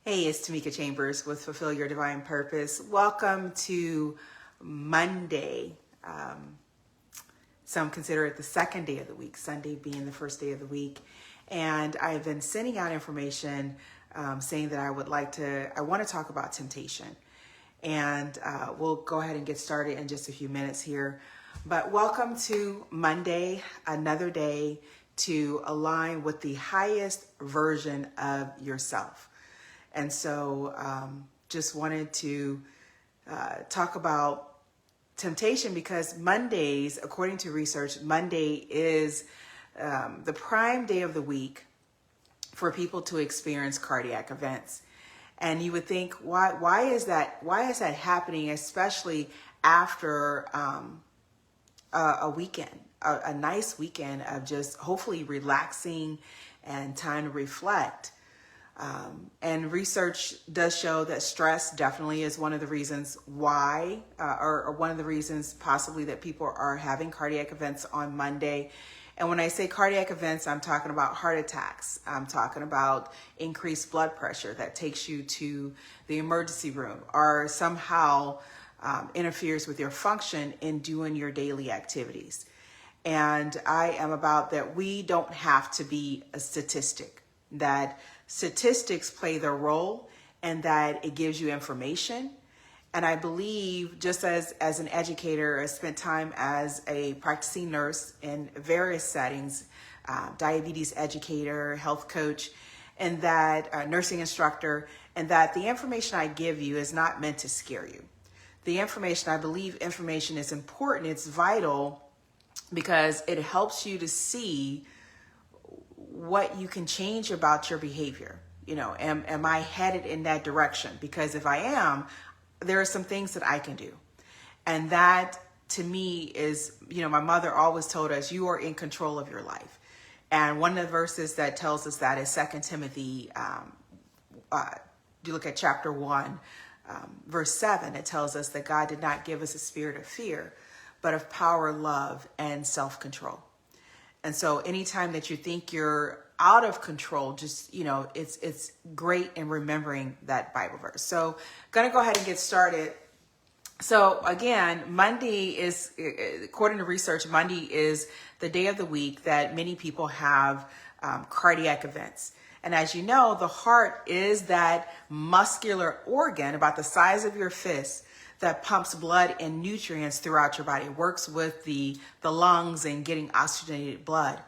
Hey, it's Tamika Chambers with Fulfill Your Divine Purpose. Welcome to Monday. Some consider it the second day of the week, Sunday being the first day of the week. And I've been sending out information saying that I want to talk about temptation. And we'll go ahead and get started in just a few minutes here. But welcome to Monday, another day to align with the highest version of yourself. And so just wanted to talk about temptation because Mondays, according to research, Monday is the prime day of the week for people to experience cardiac events. And you would think, why is that happening, especially after a weekend, a nice weekend of just hopefully relaxing and time to reflect. And research does show that stress definitely is one of the reasons why, or one of the reasons possibly that people are having cardiac events on Monday. And when I say cardiac events, I'm talking about heart attacks. I'm talking about increased blood pressure that takes you to the emergency room or somehow interferes with your function in doing your daily activities. And I am about that we don't have to be a statistic, that statistics play their role and that it gives you information. And I believe, just as an educator, I spent time as a practicing nurse in various settings, diabetes educator, health coach, and that nursing instructor, and that the information I give you is not meant to scare you. The information, I believe information is important, it's vital, because it helps you to see what you can change about your behavior. You know, am I headed in that direction? Because if I am, there are some things that I can do. And that to me is, my mother always told us, you are in control of your life. And one of the verses that tells us that is 2 Timothy, you look at chapter 1, verse 7, it tells us that God did not give us a spirit of fear, but of power, love, and self-control. And so anytime that you think you're out of control, just, it's great in remembering that Bible verse. So going to go ahead and get started. So again, Monday is, according to research, Monday is the day of the week that many people have cardiac events. And as you know, the heart is that muscular organ about the size of your fist that pumps blood and nutrients throughout your body. It works with the lungs and getting oxygenated blood.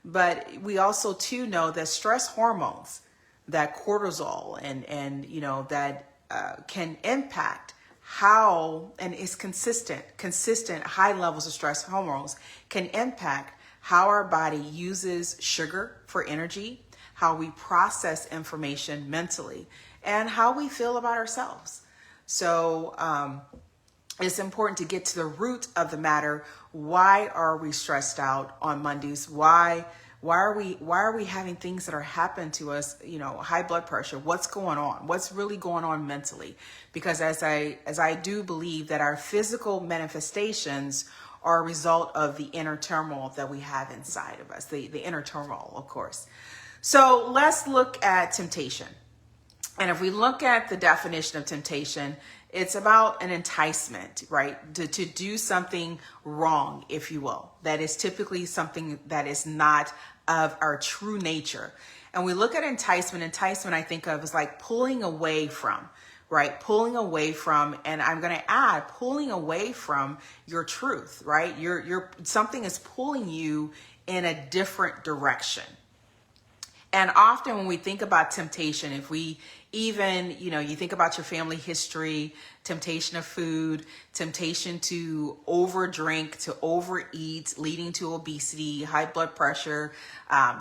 But we also too know that stress hormones, that cortisol and that can impact how, and is consistent high levels of stress hormones can impact how our body uses sugar for energy, how we process information mentally, and how we feel about ourselves. So it's important to get to the root of the matter. Why are we stressed out on Mondays? Why are we having things that are happening to us? High blood pressure. What's going on? What's really going on mentally? Because as I do believe that our physical manifestations are a result of the inner turmoil that we have inside of us, the inner turmoil, of course. So let's look at temptation. And if we look at the definition of temptation, it's about an enticement, right? To do something wrong, if you will. That is typically something that is not of our true nature. And we look at enticement. Enticement I think of as like pulling away from, right? Pulling away from, and I'm going to add pulling away from your truth, right? Something is pulling you in a different direction. And often when we think about temptation, if we even, you think about your family history, temptation of food, temptation to overdrink, to overeat, leading to obesity, high blood pressure,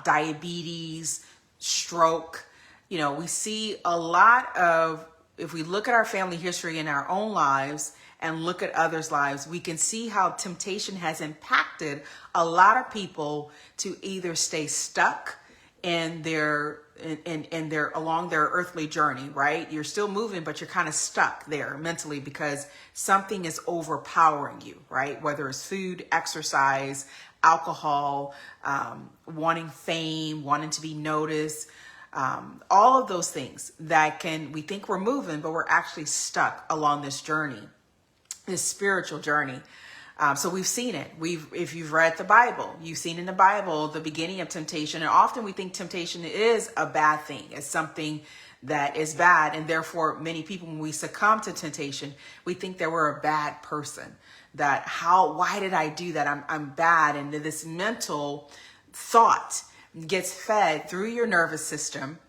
diabetes, stroke. We see a lot of, if we look at our family history in our own lives and look at others' lives, we can see how temptation has impacted a lot of people to either stay stuck in their along their earthly journey, right? You're still moving, but you're kind of stuck there mentally because something is overpowering you, right? Whether it's food, exercise, alcohol, wanting fame, wanting to be noticed, all of those things that we think we're moving, but we're actually stuck along this journey, this spiritual journey. So we've seen it. If you've read the Bible, you've seen in the Bible the beginning of temptation. And often we think temptation is a bad thing. It's something that is bad. And therefore, many people, when we succumb to temptation, we think that we're a bad person. Why did I do that? I'm bad. And this mental thought gets fed through your nervous system.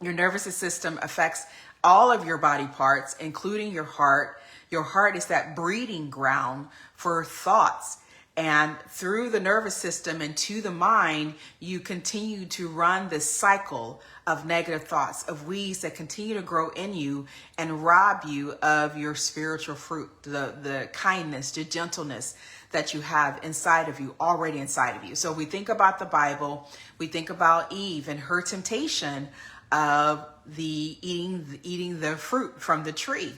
Your nervous system affects all of your body parts, including your heart. Your heart is that breeding ground for thoughts. And through the nervous system and to the mind, you continue to run this cycle of negative thoughts, of weeds that continue to grow in you and rob you of your spiritual fruit, the kindness, the gentleness that you have inside of you, already inside of you. So we think about the Bible, we think about Eve and her temptation of eating the fruit from the tree,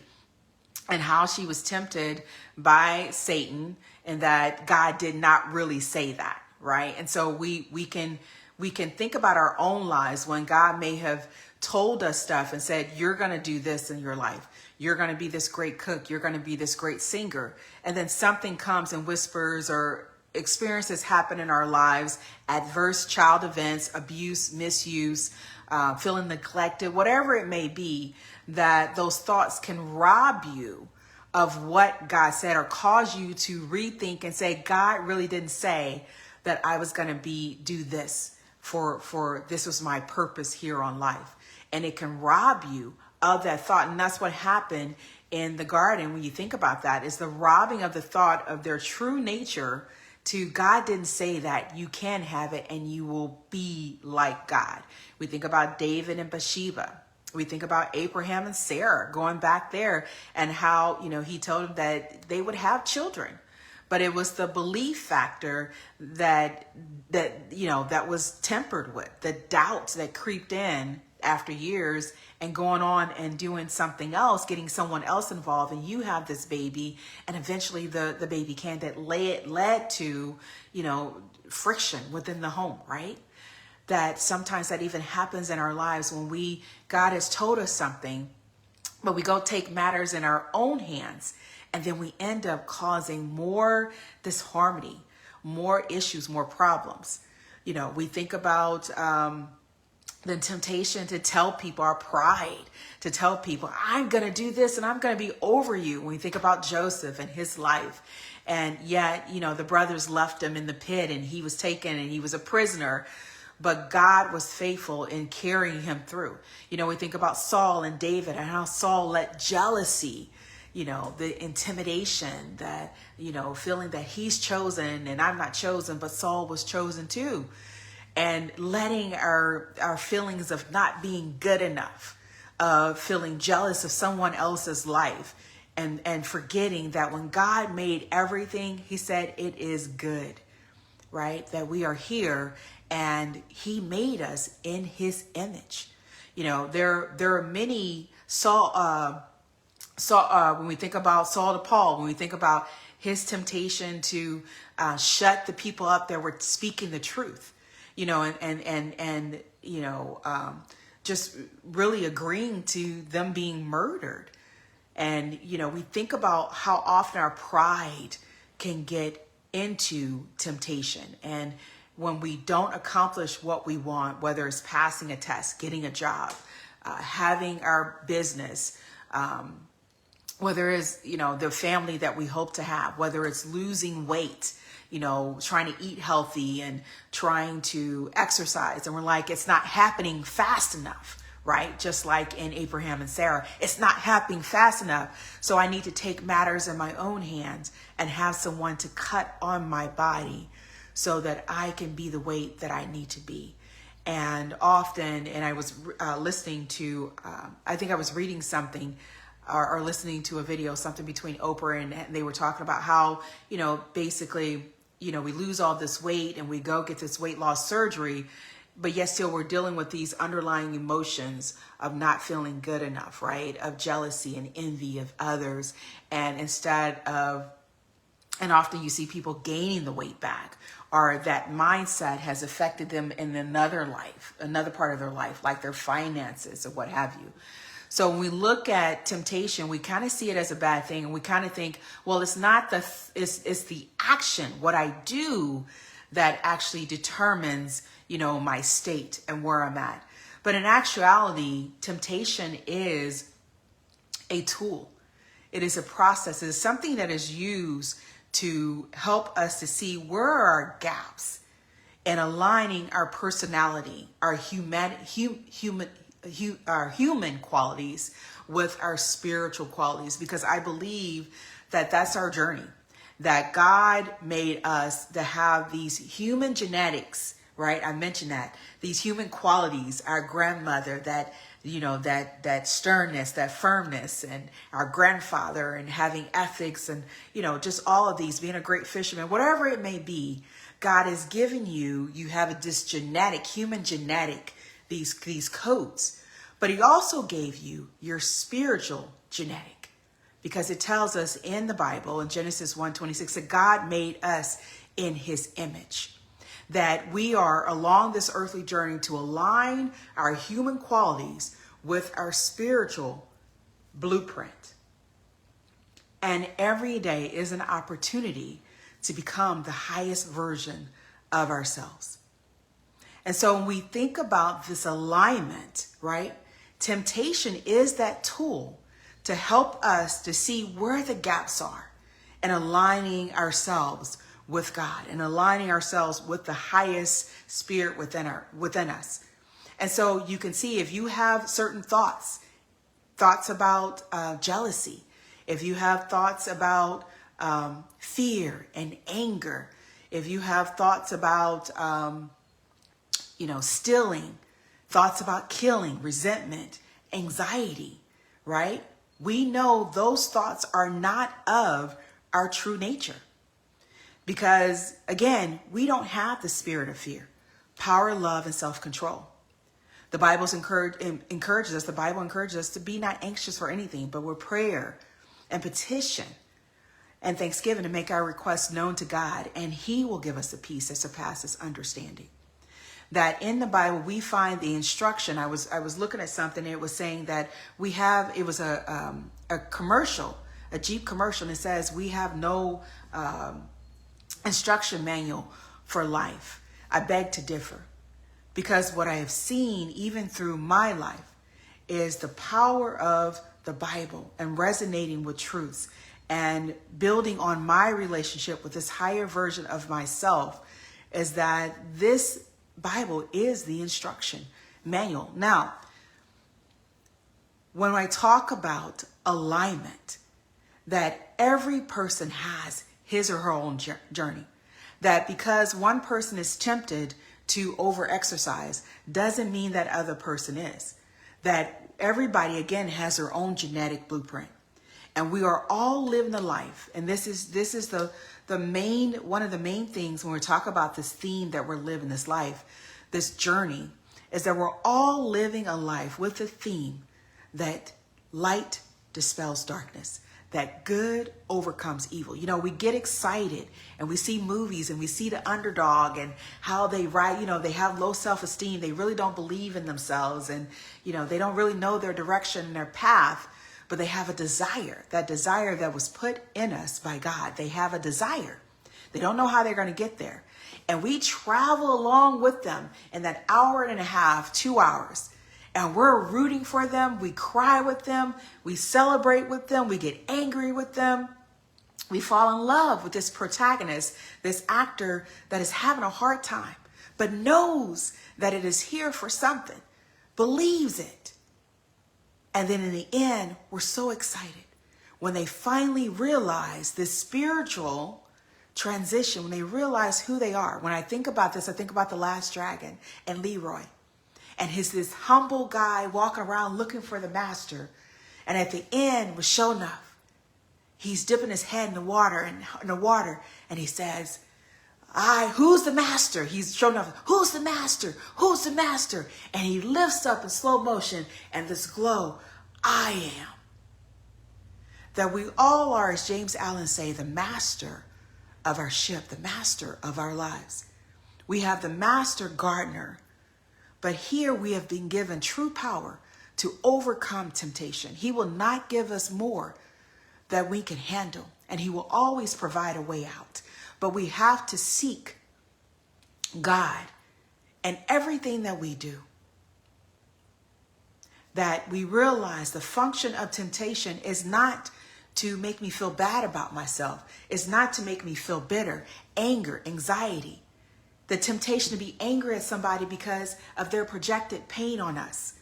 and how she was tempted by Satan, and that God did not really say that, right? And so we can think about our own lives when God may have told us stuff and said, you're going to do this in your life. You're going to be this great cook. You're going to be this great singer. And then something comes and whispers, or experiences happen in our lives, adverse child events, abuse, misuse, feeling neglected, whatever it may be, that those thoughts can rob you of what God said, or cause you to rethink and say, God really didn't say that I was going to do this for this was my purpose here on life. And it can rob you of that thought. And that's what happened in the garden. When you think about that, is the robbing of the thought of their true nature to God didn't say that. You can have it and you will be like God. We think about David and Bathsheba. We think about Abraham and Sarah, going back there, and how, he told them that they would have children. But it was the belief factor that was tempered with the doubts that creeped in after years, and going on and doing something else, getting someone else involved, and you have this baby, and eventually the baby that led to, friction within the home, right? That sometimes that even happens in our lives when God has told us something, but we go take matters in our own hands, and then we end up causing more disharmony, more issues, more problems. We think about the temptation to tell people, our pride, to tell people, I'm going to do this and I'm going to be over you. When we think about Joseph and his life, and yet, the brothers left him in the pit, and he was taken and he was a prisoner. But God was faithful in carrying him through. We think about Saul and David, and how Saul let jealousy, the intimidation, that, feeling that he's chosen and I'm not chosen, but Saul was chosen too. And letting our feelings of not being good enough, of feeling jealous of someone else's life, and forgetting that when God made everything, he said it is good, right? That we are here and he made us in his image. There are many Saul, when we think about Saul to Paul, when we think about his temptation to shut the people up that were speaking the truth, just really agreeing to them being murdered. And, we think about how often our pride can get into temptation. And when we don't accomplish what we want, whether it's passing a test, getting a job, having our business, whether it's, the family that we hope to have, whether it's losing weight, trying to eat healthy and trying to exercise. And we're like, it's not happening fast enough, right? Just like in Abraham and Sarah, it's not happening fast enough. So I need to take matters in my own hands and have someone to cut on my body so that I can be the weight that I need to be. And often, and I was listening to, I think I was reading something or listening to a video, something between Oprah, and they were talking about how, basically, we lose all this weight and we go get this weight loss surgery, but yet still we're dealing with these underlying emotions of not feeling good enough, right? Of jealousy and envy of others. And instead of And often you see people gaining the weight back, or that mindset has affected them in another life, another part of their life, like their finances or what have you. So when we look at temptation, we kind of see it as a bad thing, and we kind of think, well, it's not it's the action, what I do, that actually determines, my state and where I'm at. But in actuality, temptation is a tool. It is a process. It is something that is used to help us to see where are our gaps in aligning our personality, our human qualities with our spiritual qualities. Because I believe that that's our journey, that God made us to have these human genetics, right? I mentioned that these human qualities, our grandmother, that sternness, that firmness, and our grandfather, and having ethics, and, just all of these, being a great fisherman, whatever it may be, God has given you have this human genetic, these codes, but he also gave you your spiritual genetic, because it tells us in the Bible, in Genesis 1:26, that God made us in his image, that we are along this earthly journey to align our human qualities with our spiritual blueprint. And every day is an opportunity to become the highest version of ourselves. And so when we think about this alignment, right, temptation is that tool to help us to see where the gaps are and aligning ourselves with God and aligning ourselves with the highest spirit within us. And so you can see, if you have certain thoughts about jealousy, if you have thoughts about fear and anger, if you have thoughts about stealing, thoughts about killing, resentment, anxiety, right? We know those thoughts are not of our true nature. Because, again, we don't have the spirit of fear, power, love, and self-control. The Bible encourages us to be not anxious for anything, but with prayer and petition and thanksgiving to make our requests known to God, and he will give us a peace that surpasses understanding. That in the Bible, we find the instruction. I was looking at something, and it was saying that it was a commercial, a Jeep commercial, and it says we have no instruction manual for life. I beg to differ, because what I have seen even through my life is the power of the Bible and resonating with truths and building on my relationship with this higher version of myself, is that this Bible is the instruction manual. Now, when I talk about alignment, that every person has his or her own journey. That because one person is tempted to overexercise doesn't mean that other person is. That everybody, again, has their own genetic blueprint. And we are all living a life. And this is one of the main things when we talk about this theme that we're living, this life, this journey, is that we're all living a life with the theme that light dispels darkness, that good overcomes evil. We get excited and we see movies and we see the underdog and how they they have low self-esteem. They really don't believe in themselves, and, they don't really know their direction and their path, but they have a desire, that desire that was put in us by God. They have a desire. They don't know how they're going to get there. And we travel along with them in that hour and a half, 2 hours. And we're rooting for them. We cry with them. We celebrate with them. We get angry with them. We fall in love with this protagonist, this actor that is having a hard time, but knows that it is here for something, believes it. And then in the end, we're so excited when they finally realize this spiritual transition, when they realize who they are. When I think about this, I think about The Last Dragon and Leroy. And he's this humble guy walking around looking for the master. And at the end, with sure enough, he's dipping his head in the water, and he says, who's the master? He's showing up, who's the master? Who's the master? And he lifts up in slow motion, and this glow, I am. That we all are, as James Allen say, the master of our ship, the master of our lives. We have the master gardener, but here we have been given true power to overcome temptation. He will not give us more that we can handle, and he will always provide a way out. But we have to seek God in everything that we do. That we realize the function of temptation is not to make me feel bad about myself. It's not to make me feel bitter, anger, anxiety. The temptation to be angry at somebody because of their projected pain on us,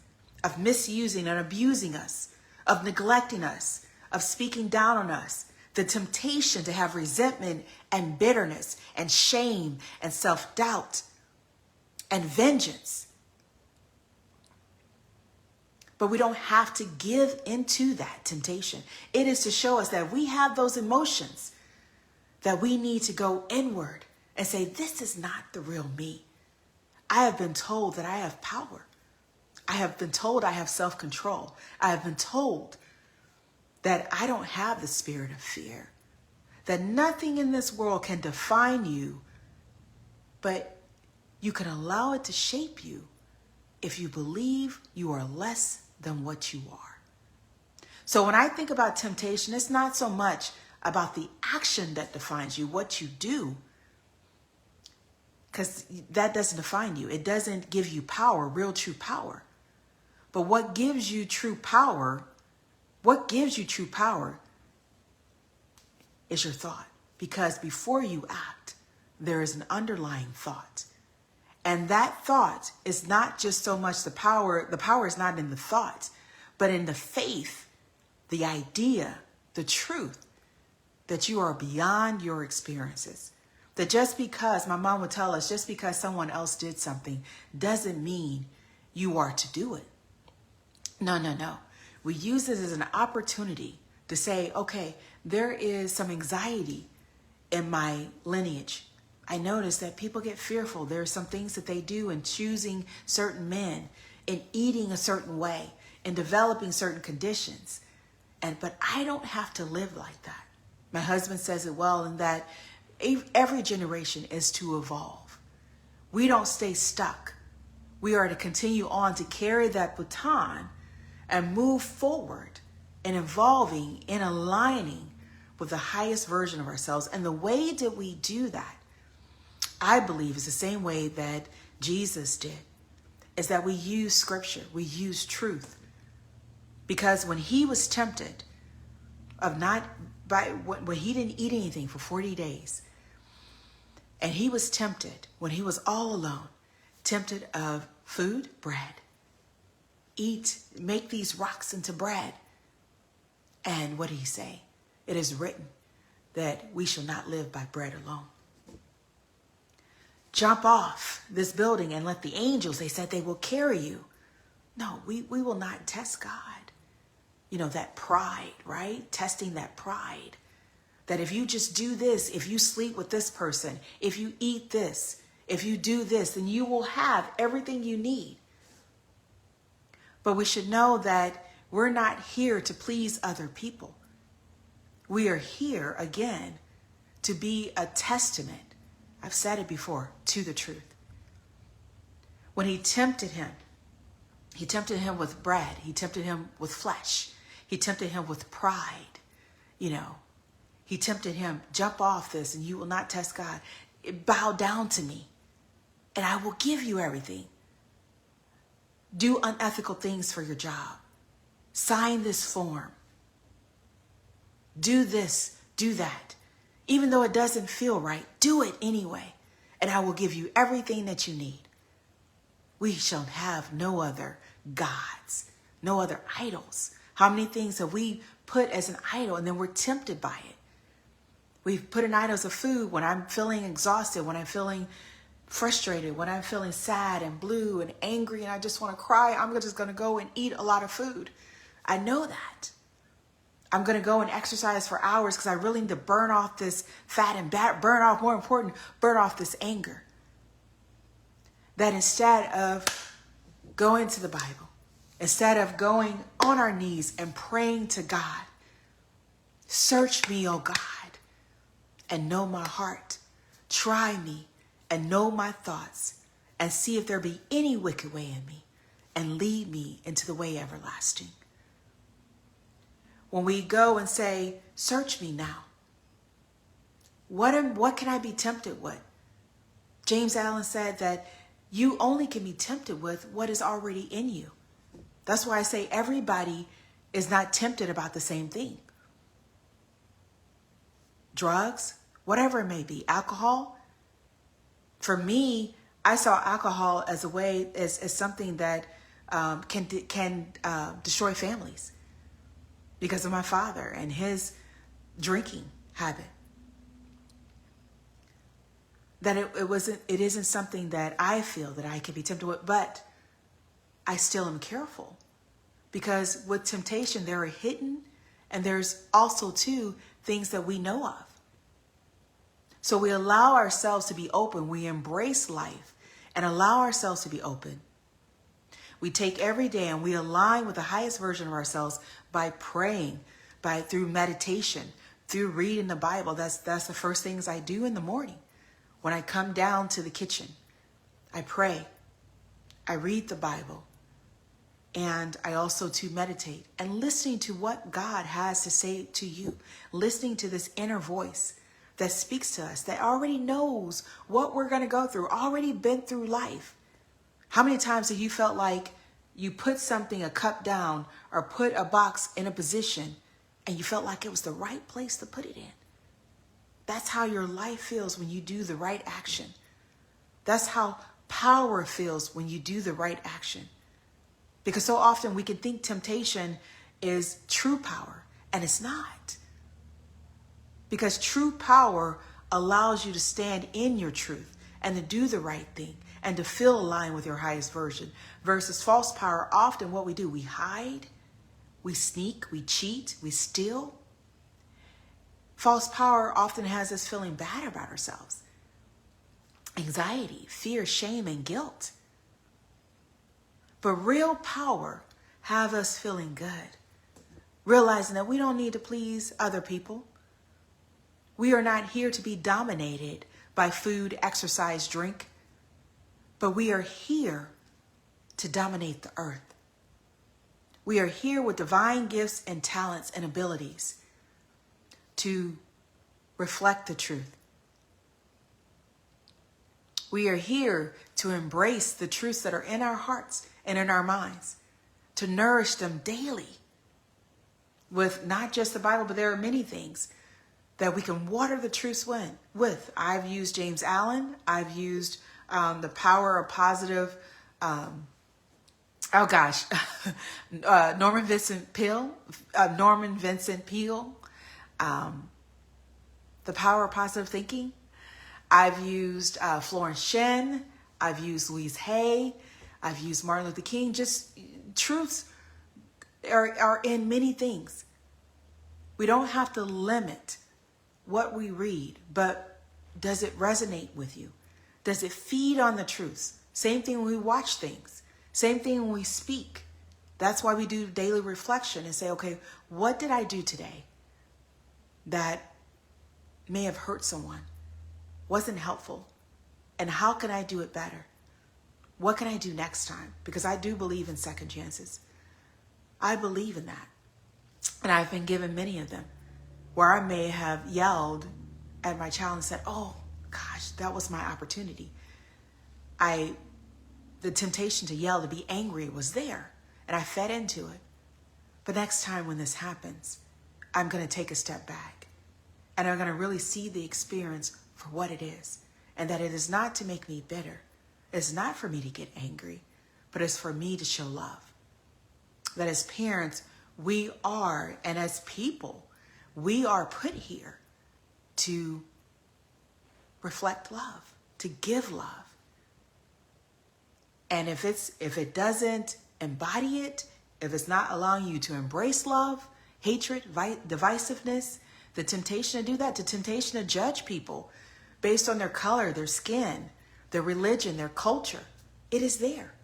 of misusing and abusing us, of neglecting us, of speaking down on us. The temptation to have resentment and bitterness and shame and self-doubt and vengeance. But we don't have to give into that temptation. It is to show us that we have those emotions, that we need to go inward and say, this is not the real me. I have been told that I have power. I have been told I have self-control. I have been told that I don't have the spirit of fear, that nothing in this world can define you, but you can allow it to shape you if you believe you are less than what you are. So when I think about temptation, it's not so much about the action that defines you, what you do, because that doesn't define you. It doesn't give you power, real true power. But what gives you true power is your thought. Because before you act, there is an underlying thought. And that thought is not just so much the power is not in the thought, but in the faith, the idea, the truth that you are beyond your experiences. That just because, my mom would tell us, just because someone else did something doesn't mean you are to do it. No. We use this as an opportunity to say, okay, there is some anxiety in my lineage. I notice that people get fearful. There are some things that they do in choosing certain men, in eating a certain way, in developing certain conditions. But I don't have to live like that. My husband says it well, in that every generation is to evolve. We don't stay stuck. We are to continue on to carry that baton and move forward in evolving, in aligning with the highest version of ourselves. And the way that we do that, I believe, is the same way that Jesus did, is that we use scripture, we use truth. Because when he was tempted when he didn't eat anything for 40 days, and he was tempted when he was all alone, tempted of food, bread. Make these rocks into bread. And what did he say? It is written that we shall not live by bread alone. Jump off this building and let the angels, they said they will carry you. No, we will not test God. That pride, right? Testing that pride. That if you just do this, if you sleep with this person, if you eat this, if you do this, then you will have everything you need. But we should know that we're not here to please other people. We are here, again, to be a testament, I've said it before, to the truth. When he tempted him with bread. He tempted him with flesh. He tempted him with pride. He tempted him, jump off this and you will not test God. Bow down to me and I will give you everything. Do unethical things for your job. Sign this form. Do this, do that. Even though it doesn't feel right, do it anyway. And I will give you everything that you need. We shall have no other gods, no other idols. How many things have we put as an idol and then we're tempted by it? We've put in idols of food when I'm feeling exhausted, when I'm feeling frustrated, when I'm feeling sad and blue and angry and I just want to cry. I'm just going to go and eat a lot of food. I know that. I'm going to go and exercise for hours because I really need to burn off this fat and burn off this anger. That instead of going to the Bible, instead of going on our knees and praying to God, search me, O God, and know my heart. Try me and know my thoughts, and see if there be any wicked way in me, and lead me into the way everlasting. When we go and say, search me now, what can I be tempted with? James Allen said that you only can be tempted with what is already in you. That's why I say everybody is not tempted about the same thing. Drugs, whatever it may be, alcohol. For me, I saw alcohol as a way, as something that can destroy families because of my father and his drinking habit. That it isn't something that I feel that I can be tempted with, but I still am careful, because with temptation, there are hidden, and there's also too things that we know of. So we allow ourselves to be open. We embrace life and allow ourselves to be open. We take every day and we align with the highest version of ourselves by praying, through meditation, through reading the Bible. That's the first things I do in the morning. When I come down to the kitchen, I pray, I read the Bible, and I also too meditate and listening to what God has to say to you, listening to this inner voice that speaks to us, that already knows what we're going to go through, already been through life. How many times have you felt like you put something, a cup down, or put a box in a position, and you felt like it was the right place to put it in? That's how your life feels when you do the right action. That's how power feels when you do the right action. Because so often we can think temptation is true power, and it's not. Because true power allows you to stand in your truth and to do the right thing and to feel aligned with your highest version. Versus false power, often what we do, we hide, we sneak, we cheat, we steal. False power often has us feeling bad about ourselves. Anxiety, fear, shame, and guilt. But real power have us feeling good. Realizing that we don't need to please other people. We are not here to be dominated by food, exercise, drink. But we are here to dominate the earth. We are here with divine gifts and talents and abilities to reflect the truth. We are here to embrace the truths that are in our hearts and in our minds, to nourish them daily with not just the Bible, but there are many things that we can water the truths with. I've used James Allen. I've used The Power of Positive. Norman Vincent Peale. The Power of Positive Thinking. I've used Florence Shen. I've used Louise Hay. I've used Martin Luther King. Just truths are in many things. We don't have to limit what we read, but does it resonate with you? Does it feed on the truths? Same thing when we watch things. Same thing when we speak. That's why we do daily reflection and say, okay, what did I do today that may have hurt someone, wasn't helpful, and how can I do it better? What can I do next time? Because I do believe in second chances. I believe in that. And I've been given many of them where I may have yelled at my child and said, oh gosh, that was my opportunity. The temptation to yell, to be angry was there, and I fed into it. But next time when this happens, I'm going to take a step back. And I'm going to really see the experience for what it is. And that it is not to make me bitter. It's not for me to get angry, but it's for me to show love. That as parents, we are, and as people, we are put here to reflect love, to give love. And if it doesn't embody it, if it's not allowing you to embrace love, hatred, divisiveness, the temptation to do that, the temptation to judge people based on their color, their skin, their religion, their culture, it is there.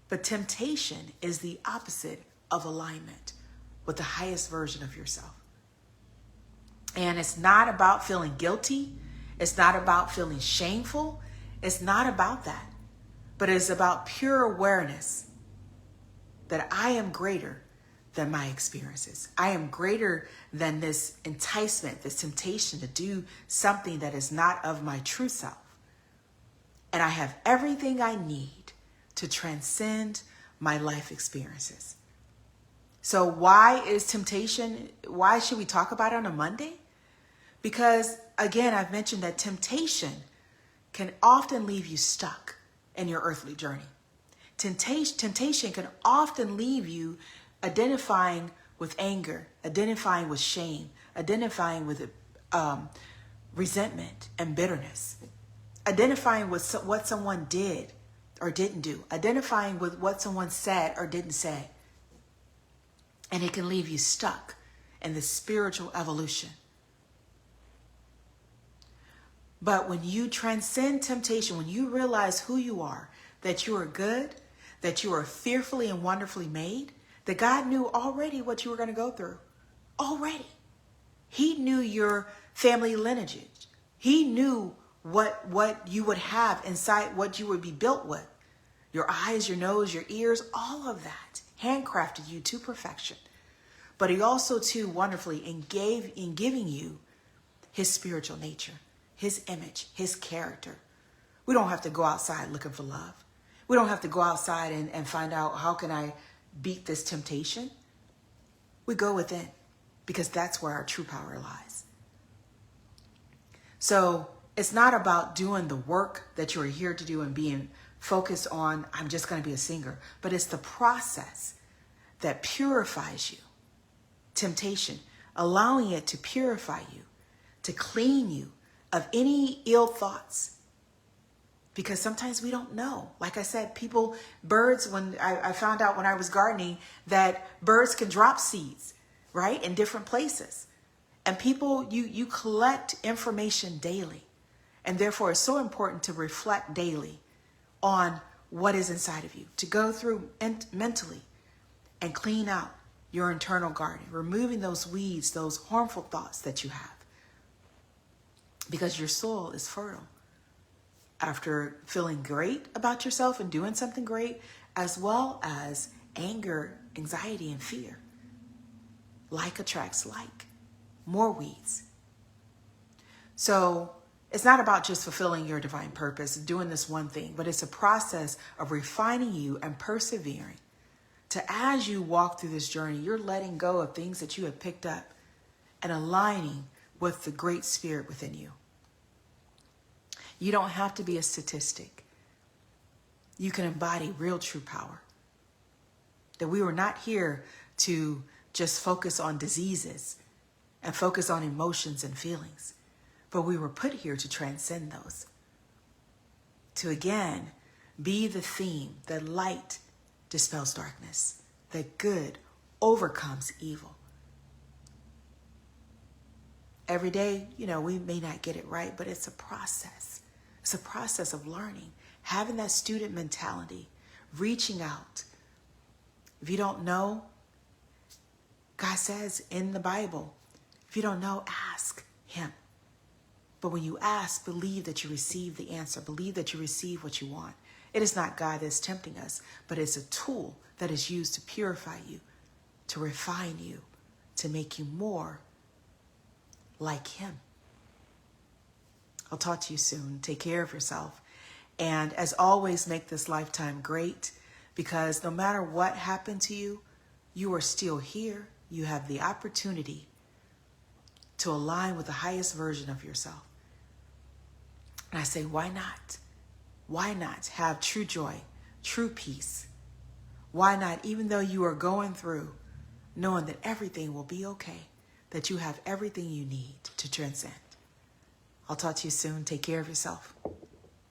But temptation is the opposite of alignment with the highest version of yourself. And it's not about feeling guilty. It's not about feeling shameful. It's not about that. But it's about pure awareness that I am greater than my experiences. I am greater than this enticement, this temptation to do something that is not of my true self. And I have everything I need to transcend my life experiences. So why is temptation, why should we talk about it on a Monday? Because again, I've mentioned that temptation can often leave you stuck in your earthly journey. Temptation can often leave you identifying with anger, identifying with shame, identifying with resentment and bitterness, identifying with what someone did or didn't do, identifying with what someone said or didn't say. And it can leave you stuck in the spiritual evolution. But when you transcend temptation, when you realize who you are, that you are good, that you are fearfully and wonderfully made, that God knew already what you were going to go through. Already. He knew your family lineage. He knew what you would have inside, what you would be built with. Your eyes, your nose, your ears, all of that. Handcrafted you to perfection. But he also too wonderfully in giving you his spiritual nature, his image, his character. We don't have to go outside looking for love. We don't have to go outside and find out how can I beat this temptation. We go within because that's where our true power lies. So it's not about doing the work that you're here to do and being focused on, I'm just going to be a singer, but it's the process that purifies you. Temptation, allowing it to purify you, to clean you of any ill thoughts. Because sometimes we don't know. Like I said, birds, when I found out when I was gardening that birds can drop seeds, right, in different places. And people, you collect information daily. And therefore, it's so important to reflect daily on what is inside of you, to go through mentally and clean out your internal garden, removing those weeds, those harmful thoughts that you have. Because your soul is fertile. After feeling great about yourself and doing something great, as well as anger, anxiety, and fear. Like attracts like. More weeds. So it's not about just fulfilling your divine purpose, doing this one thing, but it's a process of refining you and persevering. To as you walk through this journey, you're letting go of things that you have picked up and aligning with the great spirit within you. You don't have to be a statistic. You can embody real true power. That we were not here to just focus on diseases and focus on emotions and feelings, but we were put here to transcend those. To again, be the theme that light dispels darkness, that good overcomes evil. Every day, we may not get it right, but it's a process. It's a process of learning, having that student mentality, reaching out. If you don't know, God says in the Bible, if you don't know, ask him. But when you ask, believe that you receive the answer. Believe that you receive what you want. It is not God that's tempting us, but it's a tool that is used to purify you, to refine you, to make you more like him. I'll talk to you soon. Take care of yourself. And as always, make this lifetime great, because no matter what happened to you, you are still here. You have the opportunity to align with the highest version of yourself. And I say, why not? Why not have true joy, true peace? Why not, even though you are going through, knowing that everything will be okay, that you have everything you need to transcend? I'll talk to you soon. Take care of yourself.